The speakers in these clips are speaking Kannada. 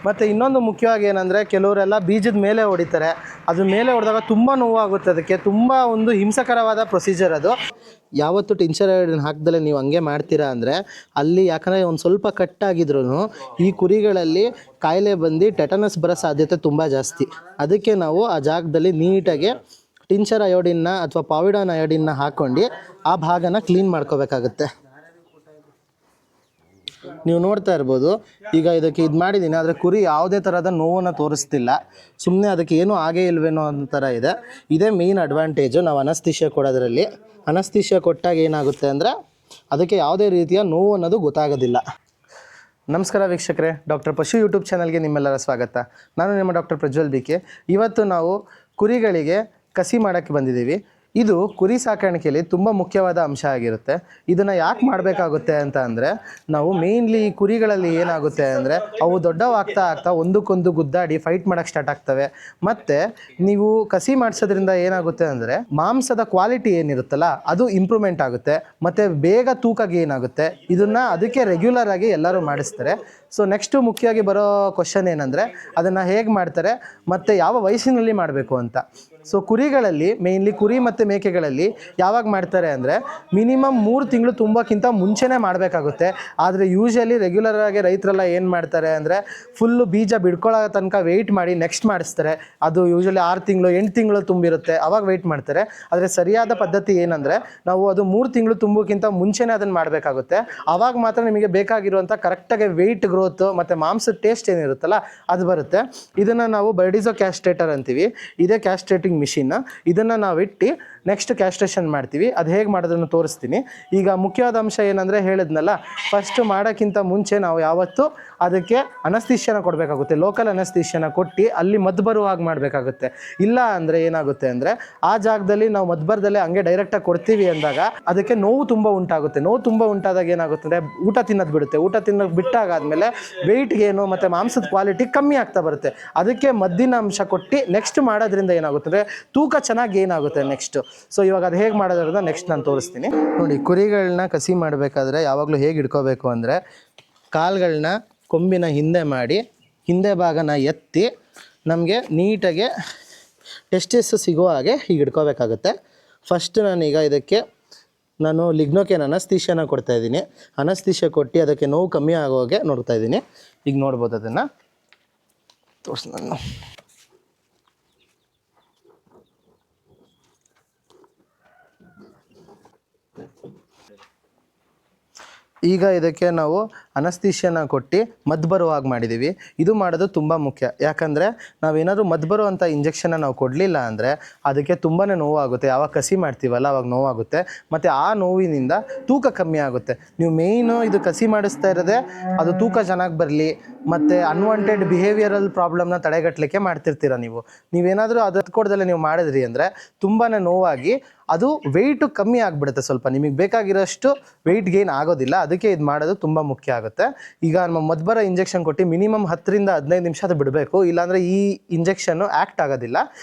ಮತ್ತು ಇನ್ನೊಂದು ಮುಖ್ಯವಾಗಿ ಏನಂದರೆ ಕೆಲವರೆಲ್ಲ ಬೀಜದ ಮೇಲೆ ಹೊಡಿತಾರೆ. ಅದ್ರ ಮೇಲೆ ಹೊಡೆದಾಗ ತುಂಬ ನೋವಾಗುತ್ತೆ. ಅದಕ್ಕೆ ತುಂಬ ಒಂದು ಹಿಂಸಕರವಾದ ಪ್ರೊಸೀಜರ್ ಅದು. ಯಾವತ್ತು ಟಿಂಚರ್ ಅಯೋಡಿನ್ ಹಾಕ್ದಲೇ ನೀವು ಹಂಗೆ ಮಾಡ್ತೀರಾ ಅಂದರೆ ಅಲ್ಲಿ ಯಾಕಂದರೆ ಒಂದು ಸ್ವಲ್ಪ ಕಟ್ಟಾಗಿದ್ರೂ ಈ ಕುರಿಗಳಲ್ಲಿ ಕಾಯಿಲೆ ಬಂದು ಟೆಟನಸ್ ಬರೋ ಸಾಧ್ಯತೆ ತುಂಬ ಜಾಸ್ತಿ. ಅದಕ್ಕೆ ನಾವು ಆ ಜಾಗದಲ್ಲಿ ನೀಟಾಗಿ ಟಿಂಚರ್ ಅಯೋಡಿನ್ನ ಅಥವಾ ಪಾವಿಡಾನ್ ಅಯೋಡಿನ್ನ ಹಾಕ್ಕೊಂಡು ಆ ಭಾಗನ ಕ್ಲೀನ್ ಮಾಡ್ಕೋಬೇಕಾಗುತ್ತೆ. ನೀವು ನೋಡ್ತಾ ಇರ್ಬೋದು, ಈಗ ಇದಕ್ಕೆ ಇದು ಮಾಡಿದ್ದೀನಿ, ಆದರೆ ಕುರಿ ಯಾವುದೇ ಥರದ ನೋವನ್ನು ತೋರಿಸ್ತಿಲ್ಲ. ಸುಮ್ಮನೆ ಅದಕ್ಕೆ ಏನೂ ಆಗೇ ಇಲ್ವೇನೋ ಅನ್ನೋ ಥರ ಇದೆ. ಇದೇ ಮೇಯ್ನ್ ಅಡ್ವಾಂಟೇಜು ನಾವು ಅನಸ್ತೀಶಿಯಾ ಕೊಡೋದ್ರಲ್ಲಿ. ಅನಸ್ತೀಶಿಯಾ ಕೊಟ್ಟಾಗ ಏನಾಗುತ್ತೆ ಅಂದರೆ ಅದಕ್ಕೆ ಯಾವುದೇ ರೀತಿಯ ನೋವು ಅನ್ನೋದು ಗೊತ್ತಾಗೋದಿಲ್ಲ. ನಮಸ್ಕಾರ ವೀಕ್ಷಕರೇ, ಡಾಕ್ಟರ್ ಪಶು ಯೂಟ್ಯೂಬ್ ಚಾನಲ್ಗೆ ನಿಮ್ಮೆಲ್ಲರ ಸ್ವಾಗತ. ನಾನು ನಿಮ್ಮ ಡಾಕ್ಟರ್ ಪ್ರಜ್ವಲ್ ಬಿಕೆ. ಇವತ್ತು ನಾವು ಕುರಿಗಳಿಗೆ ಕಸಿ ಮಾಡೋಕ್ಕೆ ಬಂದಿದ್ದೀವಿ. ಇದು ಕುರಿ ಸಾಕಾಣಿಕೆಯಲ್ಲಿ ತುಂಬ ಮುಖ್ಯವಾದ ಅಂಶ ಆಗಿರುತ್ತೆ. ಇದನ್ನು ಯಾಕೆ ಮಾಡಬೇಕಾಗುತ್ತೆ ಅಂತ ಅಂದರೆ ನಾವು ಮೇಯ್ನ್ಲಿ ಈ ಕುರಿಗಳಲ್ಲಿ ಏನಾಗುತ್ತೆ ಅಂದರೆ ಅವು ದೊಡ್ಡವಾಗ್ತಾ ಆಗ್ತಾ ಒಂದಕ್ಕೊಂದು ಗುದ್ದಾಡಿ ಫೈಟ್ ಮಾಡೋಕ್ಕೆ ಸ್ಟಾರ್ಟ್ ಆಗ್ತವೆ. ಮತ್ತು ನೀವು ಕಸಿ ಮಾಡಿಸೋದ್ರಿಂದ ಏನಾಗುತ್ತೆ ಅಂದರೆ ಮಾಂಸದ ಕ್ವಾಲಿಟಿ ಏನಿರುತ್ತಲ್ಲ ಅದು ಇಂಪ್ರೂವ್ಮೆಂಟ್ ಆಗುತ್ತೆ. ಮತ್ತು ಬೇಗ ತೂಕ ಗೇನ್ ಆಗುತ್ತೆ. ಇದನ್ನು ಅದಕ್ಕೆ ರೆಗ್ಯುಲರ್ ಆಗಿ ಎಲ್ಲರೂ ಮಾಡಿಸ್ತಾರೆ. ಸೊ ನೆಕ್ಸ್ಟು ಮುಖ್ಯವಾಗಿ ಬರೋ ಕ್ವಶನ್ ಏನಂದರೆ ಅದನ್ನು ಹೇಗೆ ಮಾಡ್ತಾರೆ ಮತ್ತು ಯಾವ ವಯಸ್ಸಿನಲ್ಲಿ ಮಾಡಬೇಕು ಅಂತ. ಸೊ ಕುರಿಗಳಲ್ಲಿ ಮೇಯ್ನ್ಲಿ ಕುರಿ ಮತ್ತು ಮೇಕೆಗಳಲ್ಲಿ ಯಾವಾಗ ಮಾಡ್ತಾರೆ ಅಂದರೆ ಮಿನಿಮಮ್ 3 ತಿಂಗಳು ತುಂಬಕ್ಕಿಂತ ಮುಂಚೆನೇ ಮಾಡಬೇಕಾಗುತ್ತೆ. ಆದರೆ ಯೂಶ್ವಲಿ ರೆಗ್ಯುಲರ್ ಆಗಿ ರೈತರೆಲ್ಲ ಏನು ಮಾಡ್ತಾರೆ ಅಂದರೆ ಫುಲ್ಲು ಬೀಜ ಬಿಡ್ಕೊಳ್ಳೋ ತನಕ ವೆಯ್ಟ್ ಮಾಡಿ ನೆಕ್ಸ್ಟ್ ಮಾಡಿಸ್ತಾರೆ. ಅದು ಯೂಶ್ವಲಿ 6 ತಿಂಗಳು 8 ತಿಂಗಳು ತುಂಬಿರುತ್ತೆ, ಅವಾಗ ವೆಯ್ಟ್ ಮಾಡ್ತಾರೆ. ಆದರೆ ಸರಿಯಾದ ಪದ್ಧತಿ ಏನಂದರೆ ನಾವು ಅದು 3 ತಿಂಗಳು ತುಂಬಕ್ಕಿಂತ ಮುಂಚೆನೇ ಅದನ್ನು ಮಾಡಬೇಕಾಗುತ್ತೆ. ಆವಾಗ ಮಾತ್ರ ನಿಮಗೆ ಬೇಕಾಗಿರುವಂಥ ಕರೆಕ್ಟಾಗಿ ವೆಯ್ಟ್ ಗ್ರೋತು ಮತ್ತು ಮಾಂಸದ ಟೇಸ್ಟ್ ಏನಿರುತ್ತಲ್ಲ ಅದು ಬರುತ್ತೆ. ಇದನ್ನು ನಾವು ಬರ್ಡಿಸೋ ಕ್ಯಾಸ್ಟ್ರೇಟರ್ ಅಂತೀವಿ. ಇದೇ ಕ್ಯಾಸ್ಟ್ರೇಟಿಂಗ್ ಮಿಷಿನ್. ಇದನ್ನು ನಾವು ಇಟ್ಟು ನೆಕ್ಸ್ಟ್ ಕ್ಯಾಸ್ಟ್ರೇಷನ್ ಮಾಡ್ತೀವಿ. ಅದು ಹೇಗೆ ಮಾಡೋದನ್ನು ತೋರಿಸ್ತೀನಿ. ಈಗ ಮುಖ್ಯವಾದ ಅಂಶ ಏನಂದರೆ ಹೇಳಿದ್ನಲ್ಲ, ಫಸ್ಟ್ ಮಾಡೋಕ್ಕಿಂತ ಮುಂಚೆ ನಾವು ಯಾವತ್ತು ಅದಕ್ಕೆ ಅನಸ್ತೀಶಿಯಾನ ಕೊಡಬೇಕಾಗುತ್ತೆ. ಲೋಕಲ್ ಅನಸ್ತೀಶಿಯಾನ ಕೊಟ್ಟು ಅಲ್ಲಿ ಮದ್ದು ಬರುವ ಹಾಗೆ ಮಾಡಬೇಕಾಗುತ್ತೆ. ಇಲ್ಲ ಅಂದರೆ ಏನಾಗುತ್ತೆ ಅಂದರೆ ಆ ಜಾಗದಲ್ಲಿ ನಾವು ಮದ್ದು ಬರ್ದಲ್ಲೇ ಹಂಗೆ ಡೈರೆಕ್ಟಾಗಿ ಕೊಡ್ತೀವಿ ಅಂದಾಗ ಅದಕ್ಕೆ ನೋವು ತುಂಬ ಉಂಟಾಗುತ್ತೆ. ನೋವು ತುಂಬ ಉಂಟಾದಾಗ ಏನಾಗುತ್ತೆ ಅಂದರೆ ಊಟ ತಿನ್ನೋದು ಬಿಡುತ್ತೆ. ಊಟ ತಿನ್ನೋದು ಬಿಟ್ಟಾಗಾದಮೇಲೆ ವೆಯ್ಟ್ ಗೇನು ಮತ್ತು ಮಾಂಸದ ಕ್ವಾಲಿಟಿ ಕಮ್ಮಿ ಆಗ್ತಾ ಬರುತ್ತೆ. ಅದಕ್ಕೆ ಮದ್ದಿನ ಅಂಶ ಕೊಟ್ಟು ನೆಕ್ಸ್ಟ್ ಮಾಡೋದ್ರಿಂದ ಏನಾಗುತ್ತೆ ಅಂದರೆ ತೂಕ ಚೆನ್ನಾಗಿ ಏನಾಗುತ್ತೆ ನೆಕ್ಸ್ಟು. ಸೊ ಇವಾಗ ಅದು ಹೇಗೆ ಮಾಡೋದ್ರಿಂದ ನೆಕ್ಸ್ಟ್ ನಾನು ತೋರಿಸ್ತೀನಿ ನೋಡಿ. ಕುರಿಗಳನ್ನ ಕಸಿ ಮಾಡಬೇಕಾದ್ರೆ ಯಾವಾಗಲೂ ಹೇಗೆ ಇಟ್ಕೋಬೇಕು ಅಂದರೆ ಕಾಲುಗಳನ್ನ ಕೊಂಬಿನ ಹಿಂದೆ ಮಾಡಿ ಹಿಂದೆ ಭಾಗನ ಎತ್ತಿ ನಮಗೆ ನೀಟಾಗಿ ಟೆಸ್ಟಿಸ್ ಸಿಗೋ ಹಾಗೆ ಹೀಗೆ ಇಟ್ಕೋಬೇಕಾಗುತ್ತೆ. ಫಸ್ಟ್ ನಾನೀಗ ಇದಕ್ಕೆ ಲಿಗ್ನೋಕೇನ್ ಅನಸ್ತೀಶಿಯಾನ ಕೊಡ್ತಾಯಿದ್ದೀನಿ. ಅನಸ್ತೀಶಿಯಾ ಕೊಟ್ಟು ಅದಕ್ಕೆ ನೋವು ಕಮ್ಮಿ ಆಗೋ ಹಾಗೆ ನೋಡ್ತಾಯಿದ್ದೀನಿ. ಈಗ ನೋಡ್ಬೋದು, ಅದನ್ನು ತೋರಿಸಿ ನಾನು. ಈಗ ಇದಕ್ಕೆ ನಾವು ಅನಸ್ತೀಶಿಯಾನ ಕೊಟ್ಟು ಮದ್ದು ಬರೋ ಹಾಗೆ ಮಾಡಿದ್ದೀವಿ. ಇದು ಮಾಡೋದು ತುಂಬ ಮುಖ್ಯ. ಯಾಕಂದರೆ ನಾವೇನಾದರೂ ಮದ್ದು ಬರುವಂಥ ಇಂಜೆಕ್ಷನ್ನ ನಾವು ಕೊಡಲಿಲ್ಲ ಅಂದರೆ ಅದಕ್ಕೆ ತುಂಬಾ ನೋವಾಗುತ್ತೆ. ಯಾವಾಗ ಕಸಿ ಮಾಡ್ತೀವಲ್ಲ ಅವಾಗ ನೋವಾಗುತ್ತೆ. ಮತ್ತು ಆ ನೋವಿನಿಂದ ತೂಕ ಕಮ್ಮಿ ಆಗುತ್ತೆ. ನೀವು ಮೇಯ್ನು ಇದು ಕಸಿ ಮಾಡಿಸ್ತಾ ಇರೋದೇ ಅದು ತೂಕ ಚೆನ್ನಾಗಿ ಬರಲಿ ಮತ್ತು ಅನ್ವಾಂಟೆಡ್ ಬಿಹೇವಿಯರಲ್ ಪ್ರಾಬ್ಲಮ್ನ ತಡೆಗಟ್ಟಲಿಕ್ಕೆ ಮಾಡ್ತಿರ್ತೀರ. ನೀವೇನಾದರೂ ಅದು ಕೊಡ್ದಲ್ಲೇ ನೀವು ಮಾಡಿದ್ರಿ ಅಂದರೆ ತುಂಬಾ ನೋವಾಗಿ ಅದು ವೆಯ್ಟು ಕಮ್ಮಿ ಆಗಿಬಿಡುತ್ತೆ. ಸ್ವಲ್ಪ ನಿಮಗೆ ಬೇಕಾಗಿರೋಷ್ಟು ವೆಯ್ಟ್ ಗೇನ್ ಆಗೋದಿಲ್ಲ. ಅದಕ್ಕೆ ಇದು ಮಾಡೋದು ತುಂಬ ಮುಖ್ಯ ಆಗುತ್ತೆ. ಈಗ ನಮ್ಮ ಮದ್ಬರ ಇಂಜೆಕ್ಷನ್ ಕೊಟ್ಟು ಮಿನಿಮಮ್ 10 ರಿಂದ 15 ನಿಮಿಷ ಅದು ಬಿಡಬೇಕು. ಇಲ್ಲಾಂದರೆ ಈ ಇಂಜೆಕ್ಷನ್ನು ಆ್ಯಕ್ಟ್ ಆಗೋದಿಲ್ಲ.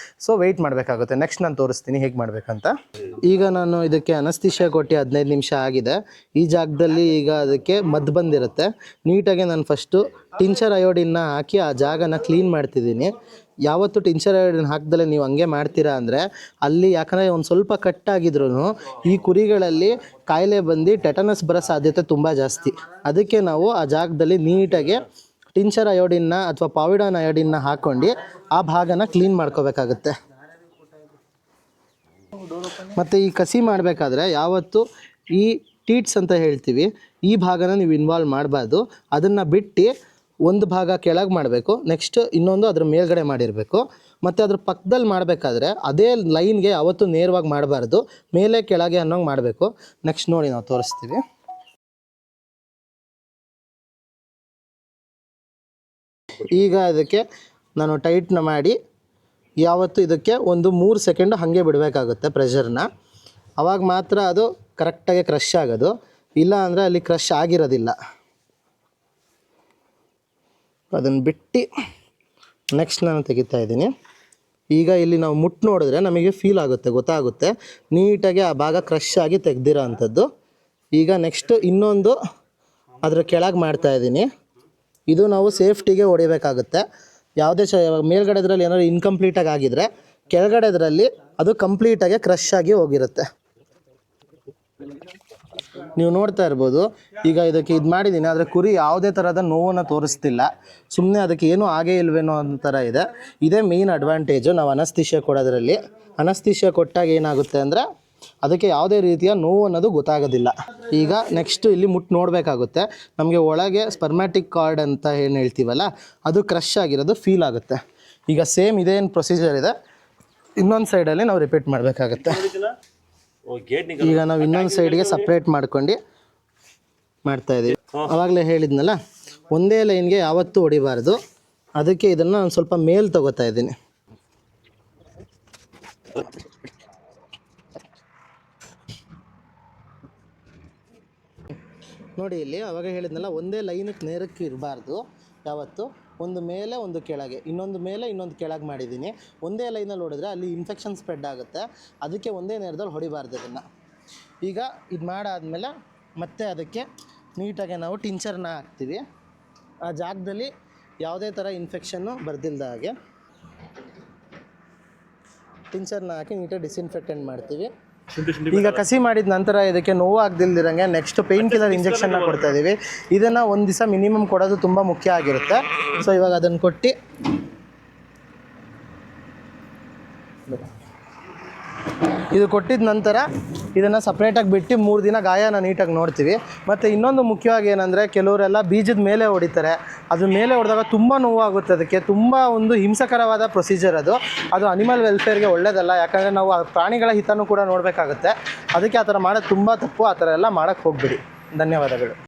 ಸೊ ವೆಯ್ಟ್ ಮಾಡಬೇಕಾಗುತ್ತೆ. ನೆಕ್ಸ್ಟ್ ನಾನು ತೋರಿಸ್ತೀನಿ ಹೇಗೆ ಮಾಡಬೇಕಂತ. ಈಗ ನಾನು ಇದಕ್ಕೆ ಅನಸ್ತೀಶಿಯಾ ಕೊಟ್ಟು 15 ನಿಮಿಷ ಆಗಿದೆ. ಈ ಜಾಗದಲ್ಲಿ ಈಗ ಅದಕ್ಕೆ ಮದ್ದು ಬಂದಿರುತ್ತೆ. ನೀಟಾಗಿ ನಾನು ಫಸ್ಟು ಟಿಂಚರ್ ಅಯೋಡಿನ್ನ ಹಾಕಿ ಆ ಜಾಗನ ಕ್ಲೀನ್ ಮಾಡ್ತಿದ್ದೀನಿ. ಯಾವತ್ತು ಟಿಂಚರ್ ಅಯೋಡಿನ್ ಹಾಕ್ದಲೇ ನೀವು ಹಂಗೆ ಮಾಡ್ತೀರಾ ಅಂದರೆ ಅಲ್ಲಿ ಯಾಕಂದರೆ ಒಂದು ಸ್ವಲ್ಪ ಕಟ್ಟಾಗಿದ್ರೂ ಈ ಕುರಿಗಳಲ್ಲಿ ಕಾಯಿಲೆ ಬಂದು ಟೆಟನಸ್ ಬರೋ ಸಾಧ್ಯತೆ ತುಂಬ ಜಾಸ್ತಿ. ಅದಕ್ಕೆ ನಾವು ಆ ಜಾಗದಲ್ಲಿ ನೀಟಾಗಿ ಟಿಂಚರ್ ಅಯೋಡಿನ್ನ ಅಥವಾ ಪಾವಿಡಾನ್ ಅಯೋಡಿನ್ನ ಹಾಕ್ಕೊಂಡು ಆ ಭಾಗನ ಕ್ಲೀನ್ ಮಾಡ್ಕೋಬೇಕಾಗುತ್ತೆ. ಮತ್ತು ಈ ಕಸಿ ಮಾಡಬೇಕಾದ್ರೆ ಯಾವತ್ತು ಈ ಟೀಟ್ಸ್ ಅಂತ ಹೇಳ್ತೀವಿ, ಈ ಭಾಗನ ನೀವು ಇನ್ವಾಲ್ವ್ ಮಾಡಬಾರ್ದು. ಅದನ್ನು ಬಿಟ್ಟು ಒಂದು ಭಾಗ ಕೆಳಗೆ ಮಾಡಬೇಕು, ನೆಕ್ಸ್ಟ್ ಇನ್ನೊಂದು ಅದ್ರ ಮೇಲ್ಗಡೆ ಮಾಡಿರಬೇಕು. ಮತ್ತು ಅದ್ರ ಪಕ್ಕದಲ್ಲಿ ಮಾಡಬೇಕಾದ್ರೆ ಅದೇ ಲೈನ್ಗೆ ಯಾವತ್ತೂ ನೇರವಾಗಿ ಮಾಡಬಾರ್ದು, ಮೇಲೆ ಕೆಳಗೆ ಅನ್ನೋಂಗೆ ಮಾಡಬೇಕು. ನೆಕ್ಸ್ಟ್ ನೋಡಿ ನಾವು ತೋರಿಸ್ತೀವಿ. ಈಗ ಅದಕ್ಕೆ ನಾನು ಟೈಟ್ನ ಮಾಡಿ ಯಾವತ್ತು ಇದಕ್ಕೆ ಒಂದು 3 ಸೆಕೆಂಡು ಹಾಗೆ ಬಿಡಬೇಕಾಗುತ್ತೆ ಪ್ರೆಷರ್ನ. ಆವಾಗ ಮಾತ್ರ ಅದು ಕರೆಕ್ಟಾಗಿ ಕ್ರಶ್ ಆಗೋದು. ಇಲ್ಲ ಅಂದರೆ ಅಲ್ಲಿ ಕ್ರಶ್ ಆಗಿರೋದಿಲ್ಲ. ಅದನ್ನು ಬಿಟ್ಟು ನೆಕ್ಸ್ಟ್ ನಾನು ತೆಗಿತಾ ಇದ್ದೀನಿ. ಈಗ ಇಲ್ಲಿ ನಾವು ಮುಟ್ಟು ನೋಡಿದ್ರೆ ನಮಗೆ ಫೀಲ್ ಆಗುತ್ತೆ, ಗೊತ್ತಾಗುತ್ತೆ ನೀಟಾಗಿ ಆ ಭಾಗ ಕ್ರಶ್ ಆಗಿ ತೆಗ್ದಿರೋ ಅಂಥದ್ದು. ಈಗ ನೆಕ್ಸ್ಟ್ ಇನ್ನೊಂದು ಅದರ ಕೆಳಗೆ ಮಾಡ್ತಾಯಿದ್ದೀನಿ. ಇದು ನಾವು ಸೇಫ್ಟಿಗೆ ಹೊಡಿಬೇಕಾಗುತ್ತೆ. ಯಾವುದೇ ಮೇಲ್ಗಡೆದ್ರಲ್ಲಿ ಏನಾದ್ರು ಇನ್ಕಂಪ್ಲೀಟಾಗಿ ಆಗಿದ್ರೆ ಕೆಳಗಡೆದ್ರಲ್ಲಿ ಅದು ಕಂಪ್ಲೀಟಾಗಿ ಕ್ರಶ್ ಆಗಿ ಹೋಗಿರುತ್ತೆ. ನೀವು ನೋಡ್ತಾ ಇರ್ಬೋದು. ಈಗ ಇದಕ್ಕೆ ಇದು ಮಾಡಿದ್ದೀನಿ, ಆದರೆ ಕುರಿ ಯಾವುದೇ ಥರದ ನೋವನ್ನು ತೋರಿಸ್ತಿಲ್ಲ. ಸುಮ್ಮನೆ ಅದಕ್ಕೆ ಏನೂ ಆಗೇ ಇಲ್ವೇನೋ ಅನ್ನೋ ಥರ ಇದೆ. ಇದೇ ಮೇಯ್ನ್ ಅಡ್ವಾಂಟೇಜು ನಾವು ಅನಸ್ತೀಶಿಯಾ ಕೊಡೋದ್ರಲ್ಲಿ. ಅನಸ್ತೀಶಿಯಾ ಕೊಟ್ಟಾಗ ಏನಾಗುತ್ತೆ ಅಂದರೆ ಅದಕ್ಕೆ ಯಾವುದೇ ರೀತಿಯ ನೋವು ಅನ್ನೋದು ಗೊತ್ತಾಗೋದಿಲ್ಲ. ಈಗ ನೆಕ್ಸ್ಟು ಇಲ್ಲಿ ಮುಟ್ಟು ನೋಡಬೇಕಾಗುತ್ತೆ. ನಮಗೆ ಒಳಗೆ ಸ್ಪರ್ಮ್ಯಾಟಿಕ್ ಕಾರ್ಡ್ ಅಂತ ಏನು ಹೇಳ್ತೀವಲ್ಲ, ಅದು ಕ್ರಶ್ ಆಗಿರೋದು ಫೀಲ್ ಆಗುತ್ತೆ. ಈಗ ಸೇಮ್ ಇದೇನು ಪ್ರೊಸೀಜರ್ ಇದೆ ಇನ್ನೊಂದು ಸೈಡಲ್ಲಿ ನಾವು ರಿಪೀಟ್ ಮಾಡಬೇಕಾಗತ್ತೆ. ಈಗ ನಾವು ಇನ್ನೊಂದು ಸೈಡ್ಗೆ ಸಪ್ರೇಟ್ ಮಾಡ್ಕೊಂಡು ಮಾಡ್ತಾಯಿದ್ದೀವಿ. ಆವಾಗಲೇ ಹೇಳಿದ್ನಲ್ಲ, ಒಂದೇ ಲೈನ್ಗೆ ಯಾವತ್ತೂ ಹೊಡಿಬಾರ್ದು. ಅದಕ್ಕೆ ಇದನ್ನು ಒಂದು ಸ್ವಲ್ಪ ಮೇಲ್ ತೊಗೋತಾ ಇದ್ದೀನಿ. ನೋಡಿ ಇಲ್ಲಿ ಅವಾಗ ಹೇಳಿದ್ನಲ್ಲ, ಒಂದೇ ಲೈನಕ್ಕೆ ನೇರಕ್ಕೆ ಇರಬಾರ್ದು ಯಾವತ್ತು. ಒಂದು ಮೇಲೆ ಒಂದು ಕೆಳಗೆ, ಇನ್ನೊಂದು ಮೇಲೆ ಇನ್ನೊಂದು ಕೆಳಗೆ ಮಾಡಿದ್ದೀನಿ. ಒಂದೇ ಲೈನಲ್ಲಿ ಹೊಡೆದ್ರೆ ಅಲ್ಲಿ ಇನ್ಫೆಕ್ಷನ್ ಸ್ಪ್ರೆಡ್ ಆಗುತ್ತೆ. ಅದಕ್ಕೆ ಒಂದೇ ನೇರದಲ್ಲಿ ಹೊಡಿಬಾರ್ದು ಅದನ್ನು. ಈಗ ಇದು ಮಾಡಾದಮೇಲೆ ಮತ್ತೆ ಅದಕ್ಕೆ ನೀಟಾಗಿ ನಾವು ಟಿಂಚರ್ನ ಹಾಕ್ತೀವಿ. ಆ ಜಾಗದಲ್ಲಿ ಯಾವುದೇ ಥರ ಇನ್ಫೆಕ್ಷನ್ನು ಬರ್ದಿಲ್ದ ಹಾಗೆ ಟಿಂಚರ್ನ ಹಾಕಿ ನೀಟಾಗಿ ಡಿಸ್ಇನ್ಫೆಕ್ಟೆಂಟ್ ಮಾಡ್ತೀವಿ. ಈಗ ಕಸಿ ಮಾಡಿದ ನಂತರ ಇದಕ್ಕೆ ನೋವು ಆಗದಿಲ್ದಿರಂಗೆ ನೆಕ್ಸ್ಟ್ ಪೇಯ್ನ್ ಕಿಲ್ಲರ್ ಇಂಜೆಕ್ಷನ್ನ ಕೊಡ್ತಾ ಇದ್ದೀವಿ. ಇದನ್ನು ಒಂದು ದಿವಸ ಮಿನಿಮಮ್ ಕೊಡೋದು ತುಂಬ ಮುಖ್ಯ ಆಗಿರುತ್ತೆ. ಸೊ ಇವಾಗ ಅದನ್ನು ಕೊಟ್ಟು ಇದು ಕೊಟ್ಟಿದ ನಂತರ ಇದನ್ನು ಸಪ್ರೇಟಾಗಿ ಬಿಟ್ಟು 3 ದಿನ ಗಾಯನ ನೀಟಾಗಿ ನೋಡ್ತೀವಿ. ಮತ್ತು ಇನ್ನೊಂದು ಮುಖ್ಯವಾಗಿ ಏನಂದರೆ, ಕೆಲವರೆಲ್ಲ ಬೀಜದ ಮೇಲೆ ಹೊಡಿತಾರೆ. ಅದ್ರ ಮೇಲೆ ಹೊಡೆದಾಗ ತುಂಬ ನೋವಾಗುತ್ತೆ. ಅದಕ್ಕೆ ತುಂಬ ಒಂದು ಹಿಂಸಕರವಾದ ಪ್ರೊಸೀಜರ್ ಅದು. ಅದು ಅನಿಮಲ್ ವೆಲ್ಫೇರ್ಗೆ ಒಳ್ಳೆಯದಲ್ಲ. ಯಾಕಂದರೆ ನಾವು ಆ ಪ್ರಾಣಿಗಳ ಹಿತನೂ ಕೂಡ ನೋಡಬೇಕಾಗುತ್ತೆ. ಅದಕ್ಕೆ ಆ ಥರ ಮಾಡೋದು ತುಂಬ ತಪ್ಪು. ಆ ಥರ ಎಲ್ಲ ಮಾಡೋಕ್ಕೆ ಹೋಗ್ಬಿಡಿ. ಧನ್ಯವಾದಗಳು.